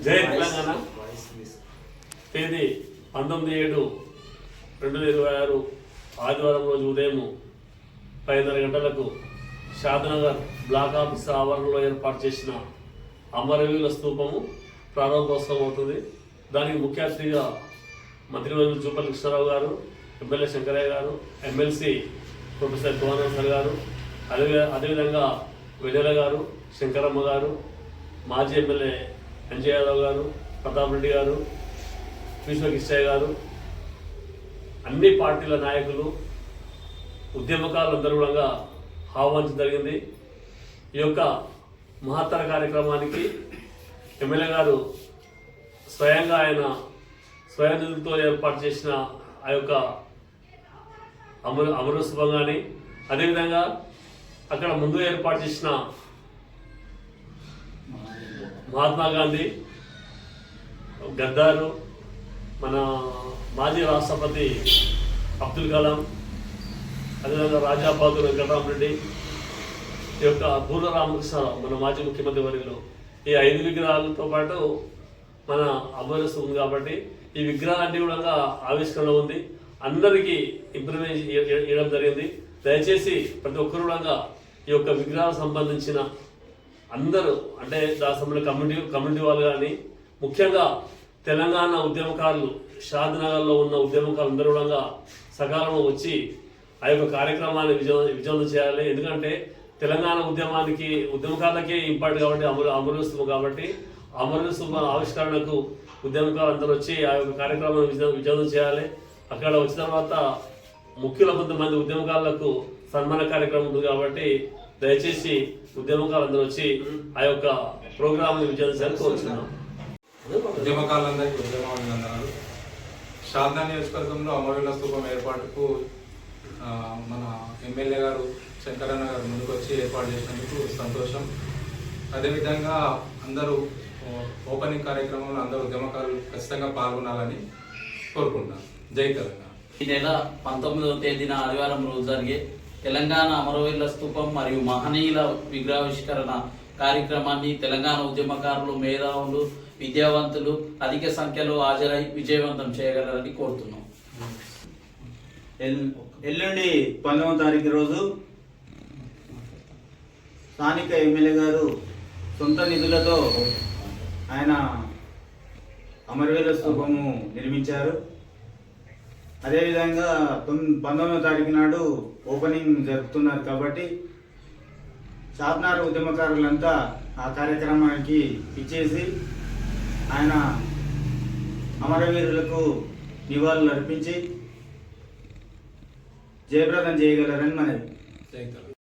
జై తెలంగాణ. తేదీ 19/7/2026 ఆదివారం రోజు ఉదయం 10:30 గంటలకు షాద్నగర్ బ్లాక్ ఆఫీస్ ఆవరణలో ఏర్పాటు చేసిన అమరవీరుల స్తూపము ప్రారంభోత్సవం అవుతుంది. దానికి ముఖ్య అతిథిగా మంత్రివర్యులు జూపల్లి కృష్ణారావు గారు, ఎమ్మెల్యే శంకరయ్య గారు, ఎమ్మెల్సీ ప్రొఫెసర్ గోవర్ధన్ సార్ గారు, అదేవిధంగా వెన్నెల గారు, శంకరమ్మ గారు, మాజీ ఎమ్మెల్యే అంజయ్ యాదవ్ గారు, ప్రతాప్ రెడ్డి గారు, విశ్వకిష్టయ్య గారు, అన్ని పార్టీల నాయకులు, ఉద్యమకారులందరూ కూడా ఆహ్వానించడం జరిగింది. ఈ యొక్క మహత్తర కార్యక్రమానికి ఎమ్మెల్యే గారు స్వయంగా ఆయన స్వయం నిధులతో ఏర్పాటు చేసిన ఆ యొక్క అమరోత్సవం కానీ, అదేవిధంగా అక్కడ ముందు ఏర్పాటు చేసిన మహాత్మా గాంధీ, గద్దారు, మన మాజీ రాష్ట్రపతి అబ్దుల్ కలాం, అదేవిధంగా రాజా బహదూర్ వెంకటరామరెడ్డి, ఈ యొక్క బూర్ల రామకృష్ణారావు మన మాజీ ముఖ్యమంత్రి వర్యులు, ఈ 5 విగ్రహాలతో పాటు మన అమరత్వం ఉంది. కాబట్టి ఈ విగ్రహాలన్నీ కూడా ఆవిష్కరణ ఉంది, అందరికీ ఇంప్రూవ్మెంట్ ఇవ్వడం జరిగింది. దయచేసి ప్రతి ఒక్కరు కూడా ఈ యొక్క విగ్రహాలకు సంబంధించిన అందరూ, అంటే దాని సంబంధించిన కమ్యూనిటీ వాళ్ళు కానీ, ముఖ్యంగా తెలంగాణ ఉద్యమకారులు, షాద్నగర్లో ఉన్న ఉద్యమకారులు అందరూ కూడా సకాలంలో వచ్చి ఆ యొక్క కార్యక్రమాన్ని విజయవంతం చేయాలి. ఎందుకంటే తెలంగాణ ఉద్యమకారులకే ఇంపార్టెంట్ కాబట్టి అమరవీరుల కాబట్టి అమరవీరుల ఆవిష్కరణకు ఉద్యమకారులు అందరూ వచ్చి ఆ యొక్క కార్యక్రమాన్ని విజయవంతం చేయాలి. అక్కడ వచ్చిన తర్వాత ముఖ్యుల కొంతమంది ఉద్యమకారులకు సన్మాన కార్యక్రమం ఉంది కాబట్టి దయచేసి ఉద్యమకారులు అందరూ వచ్చి ఆ యొక్క ప్రోగ్రామ్ని విజయవంతం చేయాలని కోరుతున్నాం. ఉద్యమకారులందరికీ ఉద్యమాభినందనాలు. షాద్నా నియోజకవర్గంలో అమరవీరుల స్తూపం ఏర్పాటుకు మన ఎమ్మెల్యే గారు శంకరన్న గారు ముందుకొచ్చి ఏర్పాటు చేసినందుకు సంతోషం. అదేవిధంగా అందరూ ఓపెనింగ్ కార్యక్రమంలో అందరూ ఉద్యమకారులు ఖచ్చితంగా పాల్గొనాలని కోరుకుంటున్నాను. జై తెలంగాణ. ఈ నెల 19వ తేదీన ఆదివారం రోజు జరిగే తెలంగాణ అమరవీరుల స్తూపం మరియు మహనీయుల విగ్రహావిష్కరణ కార్యక్రమాన్ని తెలంగాణ ఉద్యమకారులు, మేధావులు, విద్యావంతులు అధిక సంఖ్యలో హాజరై విజయవంతం చేయగలరని కోరుతున్నాం. ఎల్లుండి 19వ తారీఖు రోజు స్థానిక ఎమ్మెల్యే గారు సొంత నిధులతో ఆయన అమరవీరుల స్తూపము నిర్మించారు. అదేవిధంగా 19వ తారీఖు నాడు ఓపెనింగ్ జరుపుతున్నారు. కాబట్టి షాద్నగర్ ఉద్యమకారులంతా ఆ కార్యక్రమానికి ఇచ్చేసి ఆయన అమరవీరులకు నివాళులు అర్పించి జయప్రదం చేయగలరని మనది.